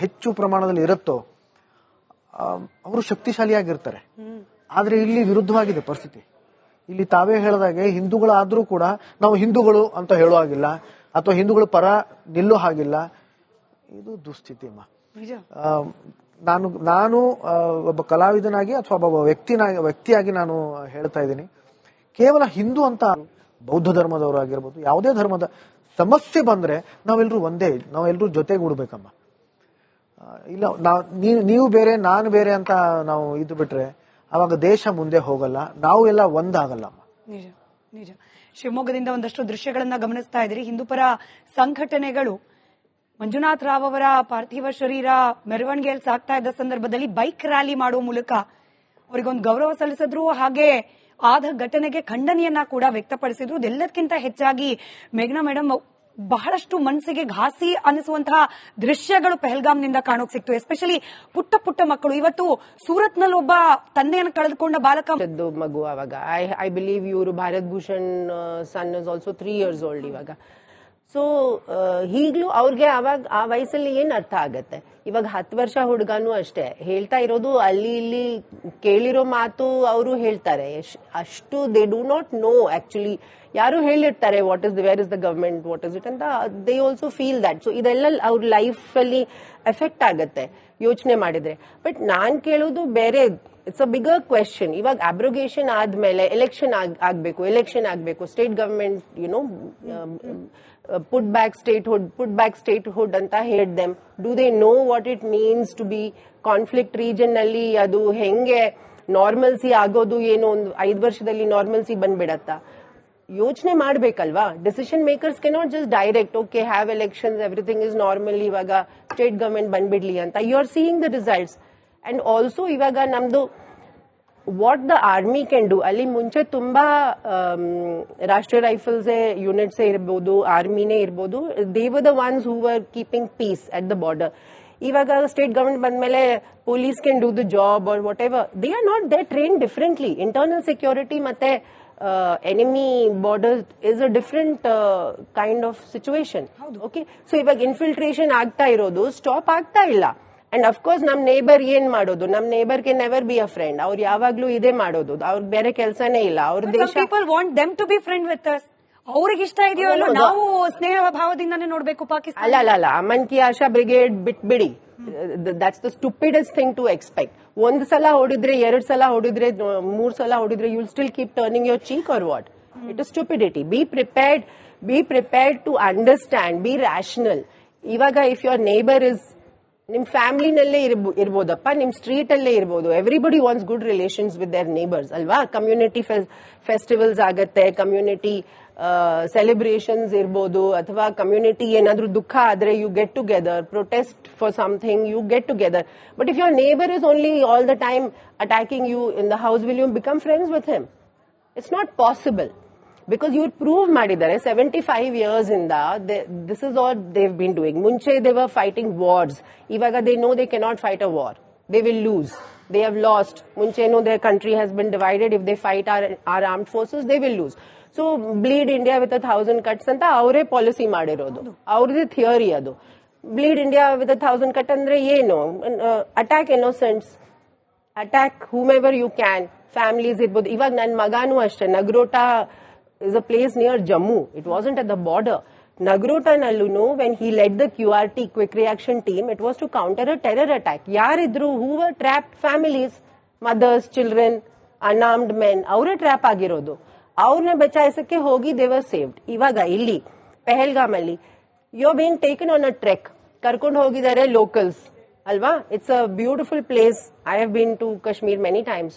ಹೆಚ್ಚು ಪ್ರಮಾಣದಲ್ಲಿ ಇರುತ್ತೋ ಅವರು ಶಕ್ತಿಶಾಲಿಯಾಗಿರ್ತಾರೆ. ಆದ್ರೆ ಇಲ್ಲಿ ವಿರುದ್ಧವಾಗಿದೆ ಪರಿಸ್ಥಿತಿ. ಇಲ್ಲಿ ತಾವೇ ಹೇಳಿದಾಗೆ ಹಿಂದೂಗಳಾದ್ರೂ ಕೂಡ ನಾವು ಹಿಂದೂಗಳು ಅಂತ ಹೇಳೋ ಹಾಗಿಲ್ಲ, ಅಥವಾ ಹಿಂದೂಗಳ ಪರ ನಿಲ್ಲೋ ಹಾಗಿಲ್ಲ. ಇದು ದುಸ್ಥಿತಿ ಅಮ್ಮ. ನಾನು ಒಬ್ಬ ಕಲಾವಿದನಾಗಿ ಅಥವಾ ಒಬ್ಬ ವ್ಯಕ್ತಿಯಾಗಿ ನಾನು ಹೇಳ್ತಾ ಇದ್ದೀನಿ, ಕೇವಲ ಹಿಂದೂ ಅಂತ ಬೌದ್ಧ ಧರ್ಮದವರಾಗಿರ್ಬೋದು, ಯಾವುದೇ ಧರ್ಮದ ಸಮಸ್ಯೆ ಬಂದ್ರೆ ನಾವೆಲ್ಲರೂ ಒಂದೇ, ನಾವೆಲ್ಲರೂ ಜೊತೆಗೂಡ್ಬೇಕಮ್ಮ. ಇಲ್ಲ ನೀವು ಬೇರೆ ನಾನು ಬೇರೆ ಅಂತ ನಾವು ಇದು ಬಿಟ್ರೆ ಅವಾಗ ದೇಶ ಮುಂದೆ ಹೋಗಲ್ಲ, ನಾವು ಎಲ್ಲ ಒಂದಾಗಲ್ಲಮ್ಮ. ನಿಜ ನಿಜ. ಶಿವಮೊಗ್ಗದಿಂದ ಒಂದಷ್ಟು ದೃಶ್ಯಗಳನ್ನ ಗಮನಿಸ್ತಾ ಇದ್ರಿ. ಹಿಂದೂಪರ ಸಂಘಟನೆಗಳು ಮಂಜುನಾಥ್ ರಾವ್ ಅವರ ಪಾರ್ಥಿವ ಶರೀರ ಮೆರವಣಿಗೆಯಲ್ಲಿ ಸಾಗ್ತಾ ಇದ್ದ ಸಂದರ್ಭದಲ್ಲಿ ಬೈಕ್ ರ್ಯಾಲಿ ಮಾಡುವ ಮೂಲಕ ಅವರಿಗೊಂದು ಗೌರವ ಸಲ್ಲಿಸಿದ್ರು. ಹಾಗೆ ಆದ ಘಟನೆಗೆ ಖಂಡನೆಯನ್ನ ಕೂಡ ವ್ಯಕ್ತಪಡಿಸಿದ್ರು. ಇದೆಲ್ಲದಕ್ಕಿಂತ ಹೆಚ್ಚಾಗಿ ಮೇಘನಾ ಮೇಡಮ್, ಬಹಳಷ್ಟು ಮನಸ್ಸಿಗೆ ಘಾಸಿ ಅನಿಸುವಂತಹ ದೃಶ್ಯಗಳು ಪೆಹಲ್ಗಾಮ್ನಿಂದ ಕಾಣೋಕ್ ಸಿಕ್ತು. ಎಸ್ಪೆಷಲಿ ಪುಟ್ಟ ಪುಟ್ಟ ಮಕ್ಕಳು. ಇವತ್ತು ಸೂರತ್ ನಲ್ಲಿ ಒಬ್ಬ ತಂದೆಯನ್ನು ಕಳೆದುಕೊಂಡ ಬಾಲಕ ಮಗು. ಅವಾಗ ಐ ಬಿಲೀವ್ ಇವರು ಭಾರತ್ ಭೂಷಣ್ ಸನ್ ಇಸ್ ಆಲ್ಸೋ 3 years old ಇವಾಗ. ಸೊ ಈಗ್ಲೂ ಅವ್ರಿಗೆ ಅವಾಗ ಆ ವಯಸ್ಸಲ್ಲಿ ಏನ್ ಅರ್ಥ ಆಗತ್ತೆ. ಇವಾಗ 10 ವರ್ಷ ಹುಡುಗನೂ ಅಷ್ಟೇ ಹೇಳ್ತಾ ಇರೋದು, ಅಲ್ಲಿ ಇಲ್ಲಿ ಕೇಳಿರೋ ಮಾತು ಅವರು ಹೇಳ್ತಾರೆ ಅಷ್ಟು. They do not know actually. ಯಾರು ಹೇಳಿರ್ತಾರೆ where is the government, what is it ಅಂತ. They also feel that. So ಇದೆಲ್ಲ ಅವ್ರ ಲೈಫ್ ಅಲ್ಲಿ ಎಫೆಕ್ಟ್ ಆಗತ್ತೆ ಯೋಚನೆ ಮಾಡಿದ್ರೆ. ಬಟ್ ನಾನ್ ಕೇಳೋದು ಬೇರೆ. It's a bigger question. ಇವಾಗ ಅಬ್ರೋಗೇಷನ್ ಆದ್ಮೇಲೆ ಎಲೆಕ್ಷನ್ ಆಗ್ಬೇಕು. State government put back statehood ಅಂತ ಹೇಳಿದ್ them. Do they know what it means to be conflict region ನಲ್ಲಿ? ಅದು ಹೆಂಗೆ ನಾರ್ಮಲ್ಸಿ ಆಗೋದು, ಏನೋ ಒಂದು 5 ವರ್ಷದಲ್ಲಿ ನಾರ್ಮಲ್ಸಿ ಬಂದ್ಬಿಡತ್ತಾ? ಯೋಚನೆ ಮಾಡ್ಬೇಕಲ್ವಾ. Decision makers cannot just direct okay have elections, everything is normal, ಇವಾಗ ಸ್ಟೇಟ್ ಗವರ್ಮೆಂಟ್ ಬಂದ್ಬಿಡ್ಲಿ ಅಂತ. You are seeing the results. And also ಇವಾಗ ನಮ್ದು what the army can do. ಅಲ್ಲಿ ಮುಂಚೆ ತುಂಬಾ ರಾಷ್ಟ್ರೀಯ ರೈಫಲ್ಸ್ ಯೂನಿಟ್ಸ್ ಇರ್ಬೋದು, ಆರ್ಮಿನೇ ಇರ್ಬೋದು, they were the ones who were keeping peace at the border. ಇವಾಗ ಸ್ಟೇಟ್ ಗವರ್ಮೆಂಟ್ ಬಂದ್ಮೇಲೆ police can do the job or whatever. They are not they train differently. Internal security ಮತ್ತೆ enemy borders is a different kind of situation. Okay, so ಇವಾಗ infiltration ಆಗ್ತಾ ಇರೋದು stop ಆಗ್ತಾ ಇಲ್ಲ. And of course ನಮ್ neighbour ಏನ್ ಮಾಡೋದು, ನಮ್ neighbour K never be a friend. ಅವ್ರು ಯಾವಾಗ್ಲೂ ಇದೇ ಮಾಡೋದು, ಅವ್ರ ಬೇರೆ ಕೆಲಸನೇ ಇಲ್ಲ. ಅವ್ರ ದೇಶ people want them to be friend with us. ಅವ್ರಿಗೆ ಇಷ್ಟ ಇದೆಯೋ ಅಲ್ಲ, ನಾವು ಸ್ನೇಹ ಭಾವದಿಂದಾನೇ ನೋಡ್ಬೇಕು ಪಾಕಿಸ್ತಾನ. ಅಲ್ಲ ಅಮನ್ ಕಿ ಆಶಾ ಬ್ರಿಗೇಡ್ ಬಿಟ್ಬಿಡಿ. That's the stupidest thing to expect. 1 ಸಲ ಹೊಡಿದ್ರೆ, 2 ಸಲ ಹೊಡಿದ್ರೆ, 3 ಸಲ ಹೊಡಿದ್ರೆ you will still keep turning your cheek or what? It is stupidity. Be prepared to understand, be rational. ಇವಾಗ ಇಫ್ ಯುವರ್ ನೇಬರ್ ಇಸ್ ನಿಮ್ ಫ್ಯಾಮಿಲಿನಲ್ಲೇ ಇರ್ಬೋದಪ್ಪ, ನಿಮ್ ಸ್ಟ್ರೀಟ್ ಅಲ್ಲೇ ಇರ್ಬೋದು. Everybody wants good relations with their neighbours ಅಲ್ವಾ? ಕಮ್ಯುನಿಟಿ ಫೆಸ್ಟಿವಲ್ಸ್ ಆಗತ್ತೆ, community celebrations ಇರ್ಬೋದು, ಅಥವಾ ಕಮ್ಯುನಿಟಿ ಏನಾದ್ರೂ ದುಃಖ ಆದ್ರೆ you get together, protest for something, you get together. But if your neighbour is only all the time attacking you in the house, will you become friends with him? It's not possible. Because ಇವ್ರು prove ಮಾಡಿದ್ದಾರೆ 75 years ಇಂದ this is all they've been doing. ಮುಂಚೆ they were fighting wars. ಇವಾಗ they know they cannot fight a war. They will lose. They have lost. ಮುಂಚೆನೋ their country has been divided. If they fight R armed forces they will loose. So bleed India with 1000 cuts ಅಂತ ಅವರೇ policy ಮಾಡಿರೋದು, ಅವ್ರದೇ theory ಅದು. Bleed India with 1000 cuts ಅಂದ್ರೆ ಏನು? Attack innocents, attack whomever you can. Families ಇರ್ಬೋದು. ಇವಾಗ ನನ್ನ ಮಗಾನು ಅಷ್ಟೇ, Nagrota is a place near Jammu. It wasn't at the border. Nagrota nallunu, when he led the QRT, quick reaction team, it was to counter a terror attack. Yaridru who were trapped families, mothers, children, unarmed men, avre trap agirodu. Avrne bachaisakke hogi, they were saved. Ivaga illi Pahalgam alli you're being taken on a trek. Karkond hogidare locals alva. It's a beautiful place. I have been to Kashmir many times.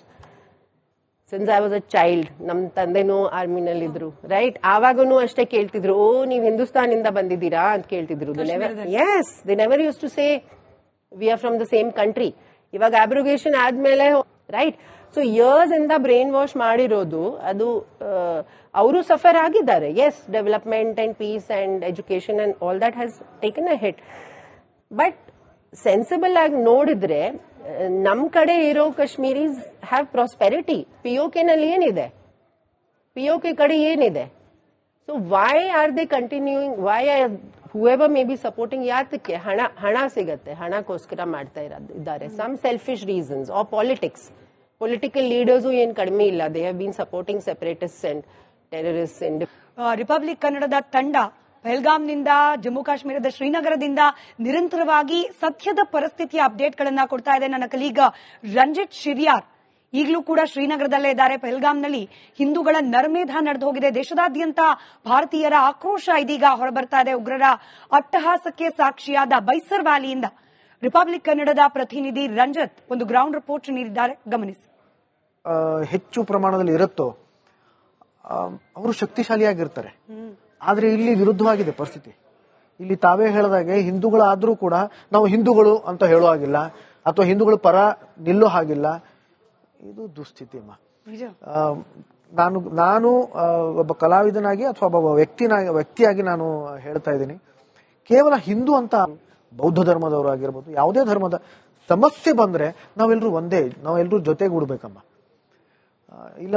Since I was a child. ನಮ್ ತಂದೆನೂ ಆರ್ಮಿನಲ್ಲಿ ಇದ್ರು, right? ಆವಾಗನು ಅಷ್ಟೇ ಕೇಳ್ತಿದ್ರು, ಓ ನೀವ್ ಹಿಂದೂಸ್ತಾನಿಂದ ಬಂದಿದ್ದೀರಾ ಅಂತ ಕೇಳ್ತಿದ್ರು. Yes, they never use to say we are from the same country. ಇವಾಗ abrogation ಆದ್ಮೇಲೆ, ರೈಟ್? ಸೊ ಇಯರ್ಸ್ ಇಂದ ಬ್ರೈನ್ ವಾಶ್ ಮಾಡಿರೋದು ಅದು. ಅವರು ಸಫರ್ ಆಗಿದ್ದಾರೆ. Yes, development and peace and education and all that has taken a hit. But sensible ಆಗಿ ನೋಡಿದ್ರೆ ನಮ್ ಕಡೆ ಇರೋ ಕಾಶ್ಮೀರೀಸ್ ಹ್ಯಾವ್ ಪ್ರಾಸ್ಪೆರಿಟಿ. POK ನಲ್ಲಿ ಏನಿದೆ? POK ಕಡೆ ಏನಿದೆ? So why are they continuing? whoever may be supporting ಯಾತಕ್ಕೆ ಹಣ ಸಿಗತ್ತೆ, ಹಣಕ್ಕೋಸ್ಕರ ಮಾಡ್ತಾ ಇದ್ದಾರೆ. Some selfish reasons or politics. Political leaders ಏನ್ ಕಡಿಮೆ ಇಲ್ಲ. They have been supporting separatists and terrorists and republic ಕನ್ನಡದ ತಂಡ ಪಹಲ್ಗಾಮ್ನಿಂದ ಜಮ್ಮು ಕಾಶ್ಮೀರದ ಶ್ರೀನಗರದಿಂದ ನಿರಂತರವಾಗಿ ಸದ್ಯದ ಪರಿಸ್ಥಿತಿಯ ಅಪ್ಡೇಟ್ಗಳನ್ನ ಕೊಡ್ತಾ ಇದೆ ನನ್ನ ಕಲೀಗ ರಂಜಿತ್ ಶಿರಿಯಾರ್. ಈಗಲೂ ಕೂಡ ಶ್ರೀನಗರದಲ್ಲೇ ಇದ್ದಾರೆ. ಪಹಲ್ಗಾಮ್ನಲ್ಲಿ ಹಿಂದೂಗಳ ನರಮೇಧ ನಡೆದು ಹೋಗಿದೆ. ದೇಶದಾದ್ಯಂತ ಭಾರತೀಯರ ಆಕ್ರೋಶ ಇದೀಗ ಹೊರಬರ್ತಾ ಇದೆ. ಉಗ್ರರ ಅಟ್ಟಹಾಸಕ್ಕೆ ಸಾಕ್ಷಿಯಾದ ಬೈಸರ್ ವ್ಯಾಲಿಯಿಂದ ರಿಪಬ್ಲಿಕ್ ಕನ್ನಡದ ಪ್ರತಿನಿಧಿ ರಂಜಿತ್ ಒಂದು ಗ್ರೌಂಡ್ ರಿಪೋರ್ಟ್ ನೀಡಿದ್ದಾರೆ, ಗಮನಿಸಿ. ಹೆಚ್ಚು ಪ್ರಮಾಣದಲ್ಲಿ ಇರುತ್ತೋ ಅವರು ಶಕ್ತಿಶಾಲಿಯಾಗಿರ್ತಾರೆ. ಆದ್ರೆ ಇಲ್ಲಿ ವಿರುದ್ಧವಾಗಿದೆ ಪರಿಸ್ಥಿತಿ. ಇಲ್ಲಿ ತಾವೇ ಹೇಳಿದಾಗೆ ಹಿಂದೂಗಳಾದ್ರೂ ಕೂಡ ನಾವು ಹಿಂದೂಗಳು ಅಂತ ಹೇಳೋ ಹಾಗಿಲ್ಲ, ಅಥವಾ ಹಿಂದೂಗಳ ಪರ ನಿಲ್ಲೋ ಹಾಗಿಲ್ಲ. ಇದು ದುಸ್ಥಿತಿ ಅಮ್ಮ. ನಾನು ಒಬ್ಬ ಕಲಾವಿದನಾಗಿ ಅಥವಾ ಒಬ್ಬ ವ್ಯಕ್ತಿಯಾಗಿ ನಾನು ಹೇಳ್ತಾ ಇದ್ದೀನಿ, ಕೇವಲ ಹಿಂದೂ ಅಂತ ಬೌದ್ಧ ಧರ್ಮದವರು ಆಗಿರ್ಬೋದು, ಯಾವುದೇ ಧರ್ಮದ ಸಮಸ್ಯೆ ಬಂದ್ರೆ ನಾವೆಲ್ಲರೂ ಜೊತೆಗೂಡ್ಬೇಕಮ್ಮ. ಇಲ್ಲ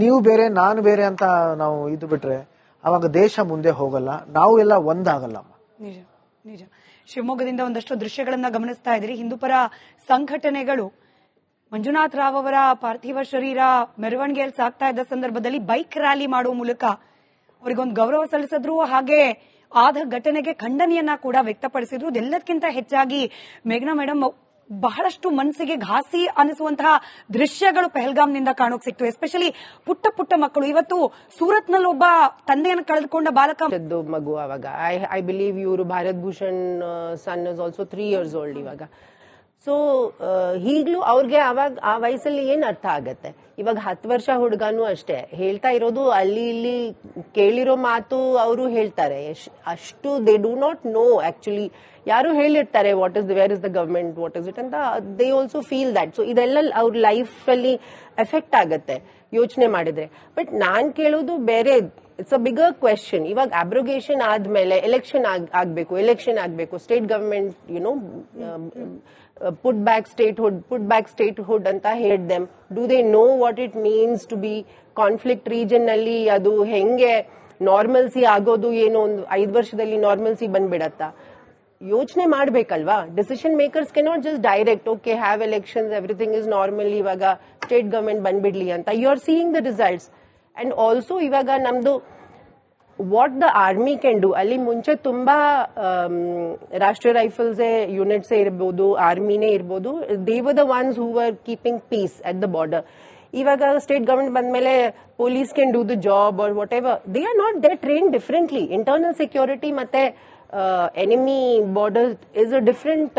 ನೀವು ಬೇರೆ ನಾನು ಬೇರೆ ಅಂತ ನಾವು ಇದು ಬಿಟ್ರೆ ಅವಾಗ ದೇಶ ಮುಂದೆ ಹೋಗಲ್ಲ, ನಾವು ಎಲ್ಲ ಒಂದಾಗಲ್ಲ. ನಿಜ ನಿಜ. ಶಿವಮೊಗ್ಗದಿಂದ ಒಂದಷ್ಟು ದೃಶ್ಯಗಳನ್ನ ಗಮನಿಸ್ತಾ ಇದ್ದೀರಿ. ಹಿಂದೂಪರ ಸಂಘಟನೆಗಳು ಮಂಜುನಾಥ್ ರಾವ್ ಅವರ ಪಾರ್ಥಿವ ಶರೀರ ಮೆರವಣಿಗೆಯಲ್ಲಿ ಸಾಗ್ತಾ ಇದ್ದ ಸಂದರ್ಭದಲ್ಲಿ ಬೈಕ್ ರ್ಯಾಲಿ ಮಾಡುವ ಮೂಲಕ ಅವರಿಗೊಂದು ಗೌರವ ಸಲ್ಲಿಸಿದ್ರು. ಹಾಗೆ ಆದ ಘಟನೆಗೆ ಖಂಡನೆಯನ್ನ ಕೂಡ ವ್ಯಕ್ತಪಡಿಸಿದ್ರು. ಇದೆಲ್ಲದಕ್ಕಿಂತ ಹೆಚ್ಚಾಗಿ ಮೇಘನಾ ಮೇಡಮ್, ಬಹಳಷ್ಟು ಮನಸ್ಸಿಗೆ ಘಾಸಿ ಅನಿಸುವಂತಹ ದೃಶ್ಯಗಳು ಪಹಲ್ಗಾಮ್ನಿಂದ ಕಾಣೋಕ್ ಸಿಕ್ತು. ಎಸ್ಪೆಷಲಿ ಪುಟ್ಟ ಪುಟ್ಟ ಮಕ್ಕಳು. ಇವತ್ತು ಸೂರತ್ನಲ್ಲಿ ಒಬ್ಬ ತಂದೆಯನ್ನು ಕಳೆದುಕೊಂಡ ಬಾಲಕ ಮಗು ಅವಾಗ ಐ ಬಿಲೀವ್ ಇವರು ಭಾರತ್ ಭೂಷಣ್ ಸನ್ ಇಸ್ ಆಲ್ಸೋ 3 years old ಇವಾಗ. ಸೊ ಈಗ್ಲೂ ಅವ್ರಿಗೆ ಅವಾಗ ಆ ವಯಸ್ಸಲ್ಲಿ ಏನ್ ಅರ್ಥ ಆಗತ್ತೆ. ಇವಾಗ 10 ವರ್ಷ ಹುಡುಗನೂ ಅಷ್ಟೇ ಹೇಳ್ತಾ ಇರೋದು, ಅಲ್ಲಿ ಇಲ್ಲಿ ಕೇಳಿರೋ ಮಾತು ಅವರು ಹೇಳ್ತಾರೆ ಅಷ್ಟು. They do not know actually. ಯಾರು ಹೇಳಿರ್ತಾರೆ where is the government, what is it ಅಂತ. They also feel that. So ಇದೆಲ್ಲ ಅವ್ರ ಲೈಫ್ ಅಲ್ಲಿ ಎಫೆಕ್ಟ್ ಆಗತ್ತೆ ಯೋಚನೆ ಮಾಡಿದ್ರೆ. ಬಟ್ ನಾನ್ ಕೇಳೋದು ಬೇರೆ. It's a bigger question. ಇವಾಗ ಅಬ್ರೋಗೇಷನ್ ಆದ್ಮೇಲೆ ಎಲೆಕ್ಷನ್ ಆಗ್ಬೇಕು. State government put back statehood ಅಂತ ಹೇಳಿದ್ them. Do they know what it means to be conflict region ನಲ್ಲಿ? ಅದು ಹೆಂಗೆ ನಾರ್ಮಲ್ಸಿ ಆಗೋದು, ಏನೋ ಒಂದು 5 ವರ್ಷದಲ್ಲಿ ನಾರ್ಮಲ್ಸಿ ಬಂದ್ಬಿಡತ್ತಾ? ಯೋಚನೆ ಮಾಡ್ಬೇಕಲ್ವಾ. Decision makers cannot just direct okay have elections, everything is normal, ಇವಾಗ ಸ್ಟೇಟ್ ಗವರ್ಮೆಂಟ್ ಬಂದ್ಬಿಡ್ಲಿ ಅಂತ. You are seeing the results. And also ಇವಾಗ ನಮ್ದು what the army can do. ಅಲ್ಲಿ ಮುಂಚೆ ತುಂಬಾ ರಾಷ್ಟ್ರೀಯ ರೈಫಲ್ಸ್ ಯೂನಿಟ್ಸ್ ಇರ್ಬೋದು, ಆರ್ಮಿನೇ ಇರ್ಬೋದು, they were the ones who were keeping peace at the border. ಇವಾಗ ಸ್ಟೇಟ್ ಗವರ್ಮೆಂಟ್ ಬಂದ್ಮೇಲೆ police can do the job or whatever. They are not they train differently. Internal security ಮತ್ತೆ enemy borders is a different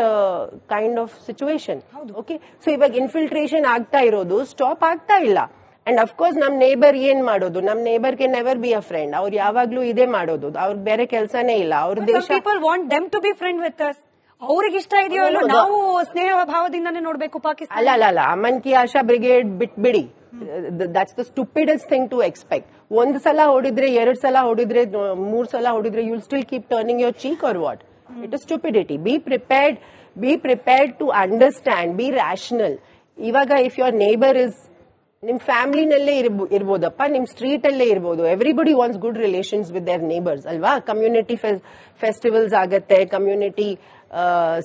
kind of situation. Okay, so ಇವಾಗ infiltration ಆಗ್ತಾ ಇರೋದು stop ಆಗ್ತಾ ಇಲ್ಲ. And of course ನಮ್ neighbour ಏನ್ ಮಾಡೋದು, ನಮ್ neighbour K never be a friend. ಅವ್ರು ಯಾವಾಗ್ಲೂ ಇದೇ ಮಾಡೋದು, ಅವ್ರ ಬೇರೆ ಕೆಲಸನೇ ಇಲ್ಲ. ಅವ್ರ ದೇಶ people want them to be friend with us. ಅವ್ರಿಗೆ ಇಷ್ಟ ಇದೆಯೋ ಅಲ್ಲೋ, ನಾವು ಸ್ನೇಹ ಭಾವದಿಂದಾನೇ ನೋಡ್ಬೇಕು ಪಾಕಿಸ್ತಾನ. ಅಲ್ಲ ಅಮನ್ ಕಿ ಆಶಾ ಬ್ರಿಗೇಡ್ ಬಿಟ್ಬಿಡಿ. That's the stupidest thing to expect. 1 ಸಲ ಹೊಡಿದ್ರೆ, 2 ಸಲ ಹೊಡಿದ್ರೆ, 3 ಸಲ ಹೊಡಿದ್ರೆ you will still keep turning your cheek or what? It is stupidity. Be prepared to understand, be rational. ಇವಾಗ ಇಫ್ ಯುವರ್ ನೇಬರ್ ಇಸ್ ನಿಮ್ ಫ್ಯಾಮಿಲಿನಲ್ಲೇ ಇರ್ಬೋದಪ್ಪ, ನಿಮ್ ಸ್ಟ್ರೀಟ್ ಅಲ್ಲೇ ಇರ್ಬೋದು. Everybody wants good relations with their neighbours ಅಲ್ವಾ? ಕಮ್ಯುನಿಟಿ ಫೆಸ್ಟಿವಲ್ಸ್ ಆಗತ್ತೆ, community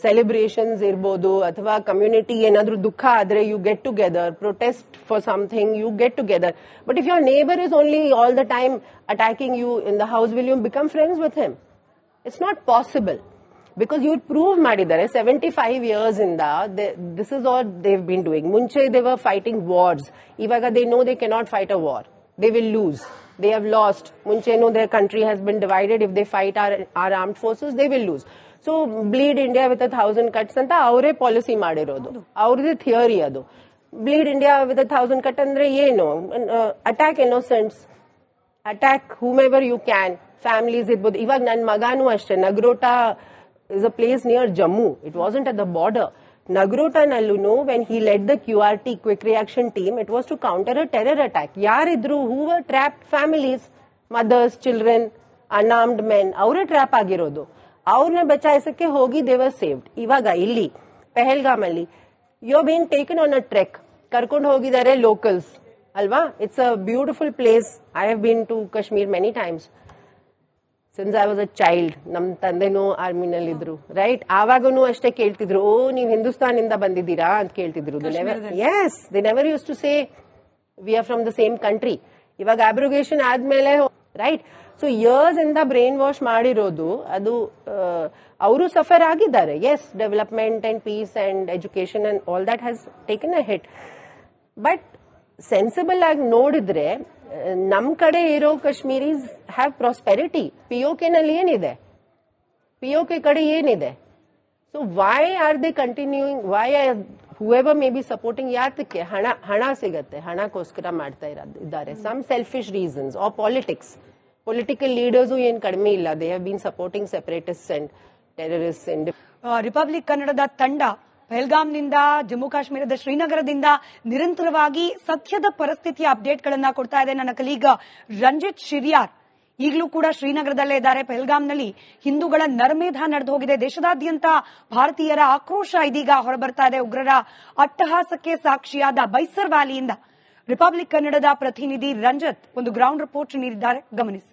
celebrations ಇರ್ಬೋದು, ಅಥವಾ ಕಮ್ಯುನಿಟಿ ಏನಾದ್ರೂ ದುಃಖ ಆದ್ರೆ you get together, protest for something, you get together. But if your neighbour is only all the time attacking you in the house, will you become friends with him? It's not possible. Because you prove ಮಾಡಿದ್ದಾರೆ 75 years ಇಂದ this is all they've been doing. ಮುಂಚೆ they were fighting wars. ಇವಾಗ they know they cannot fight a war. They will lose. They have lost. ಮುಂಚೆನೂ their country has been divided. If they fight our armed forces, they will lose. So bleed India with 1,000 cuts ಅಂತ ಅವರೇ policy ಮಾಡಿರೋದು. ಅವ್ರದೇ theory ಅದು. Bleed India with 1,000 cut ಅಂದ್ರೆ ಏನು? Attack innocents. Attack whomever you can. Families ಇರ್ಬೋದು. ಇವಾಗ ನನ್ನ ಮಗಾನು ಅಷ್ಟೇ, Nagrota is a place near Jammu. It wasn't at the border. Nagrota nallunu, when he led the QRT, quick reaction team, it was to counter a terror attack. Yaridru who were trapped families, mothers, children, unarmed men, avre trap ಆಗಿರೋದು. ಅವ್ರನ್ನ ಬಚಾಯಿಸಕ್ಕೆ ಹೋಗಿ they were saved. ಇವಾಗ ಇಲ್ಲಿ ಪಹಲ್ಗಾಮ್ ಅಲ್ಲಿ you have been taken on a trek. ಕರ್ಕೊಂಡು ಹೋಗಿದ್ದಾರೆ locals ಅಲ್ವಾ? It's a beautiful place. I have been to Kashmir many times. Since I was a child. ನಮ್ ತಂದೆನೂ ಆರ್ಮಿನಲ್ಲಿ ಇದ್ರು, ರೈಟ್? ಆವಾಗೂ ಅಷ್ಟೇ ಕೇಳ್ತಿದ್ರು, ಓ ನೀವ್ ಹಿಂದೂಸ್ತಾನಿಂದ ಬಂದಿದ್ದೀರಾ ಅಂತ ಕೇಳ್ತಿದ್ರು. Yes, they never use to say we are from the same country. ಇವಾಗ ಅಬ್ರೋಗೇಷನ್ ಆದ್ಮೇಲೆ, ರೈಟ್? ಸೊ ಇಯರ್ಸ್ ಇಂದ ಬ್ರೈನ್ ವಾಶ್ ಮಾಡಿರೋದು, ಅದು ಅವರು ಸಫರ್ ಆಗಿದ್ದಾರೆ. Yes, development and peace and education and all that has taken a hit. But sensible ಆಗಿ ನೋಡಿದ್ರೆ ನಮ್ ಕಡೆ ಇರೋ ಕಾಶ್ಮೀರೀಸ್ ಹ್ಯಾವ್ ಪ್ರಾಸ್ಪೆರಿಟಿ. POK ನಲ್ಲಿ ಏನಿದೆ? POK ಕಡೆ ಏನಿದೆ? So why are they continuing? Why whoever may be supporting, ಯಾತಕ್ಕೆ? ಹಣ ಸಿಗತ್ತೆ, ಹಣಕ್ಕೋಸ್ಕರ ಮಾಡ್ತಾ ಇದ್ದಾರೆ. Some selfish reasons or politics. Political leaders ಏನ್ ಕಡಿಮೆ ಇಲ್ಲ. They have been supporting separatists and terrorists and republic ಕನ್ನಡದ ತಂಡ ಪಹಲ್ಗಾಮ್ನಿಂದ, ಜಮ್ಮು ಕಾಶ್ಮೀರದ ಶ್ರೀನಗರದಿಂದ ನಿರಂತರವಾಗಿ ಸದ್ಯದ ಪರಿಸ್ಥಿತಿಯ ಅಪ್ಡೇಟ್ಗಳನ್ನ ಕೊಡ್ತಾ ಇದೆ ನನ್ನ ಕಲೀಗ ರಂಜಿತ್ ಶಿರ್ಯಾರ್. ಈಗಲೂ ಕೂಡ ಶ್ರೀನಗರದಲ್ಲೇ ಇದ್ದಾರೆ. ಪಹಲ್ಗಾಮ್ನಲ್ಲಿ ಹಿಂದೂಗಳ ನರಮೇಧ ನಡೆದು ಹೋಗಿದೆ. ದೇಶದಾದ್ಯಂತ ಭಾರತೀಯರ ಆಕ್ರೋಶ ಇದೀಗ ಹೊರಬರ್ತಾ ಇದೆ. ಉಗ್ರರ ಅಟ್ಟಹಾಸಕ್ಕೆ ಸಾಕ್ಷಿಯಾದ ಬೈಸರ್ ವ್ಯಾಲಿಯಿಂದ ರಿಪಬ್ಲಿಕ್ ಕನ್ನಡದ ಪ್ರತಿನಿಧಿ ರಂಜಿತ್ ಒಂದು ಗ್ರೌಂಡ್ ರಿಪೋರ್ಟ್ ನೀಡಿದ್ದಾರೆ. ಗಮನಿಸಿ.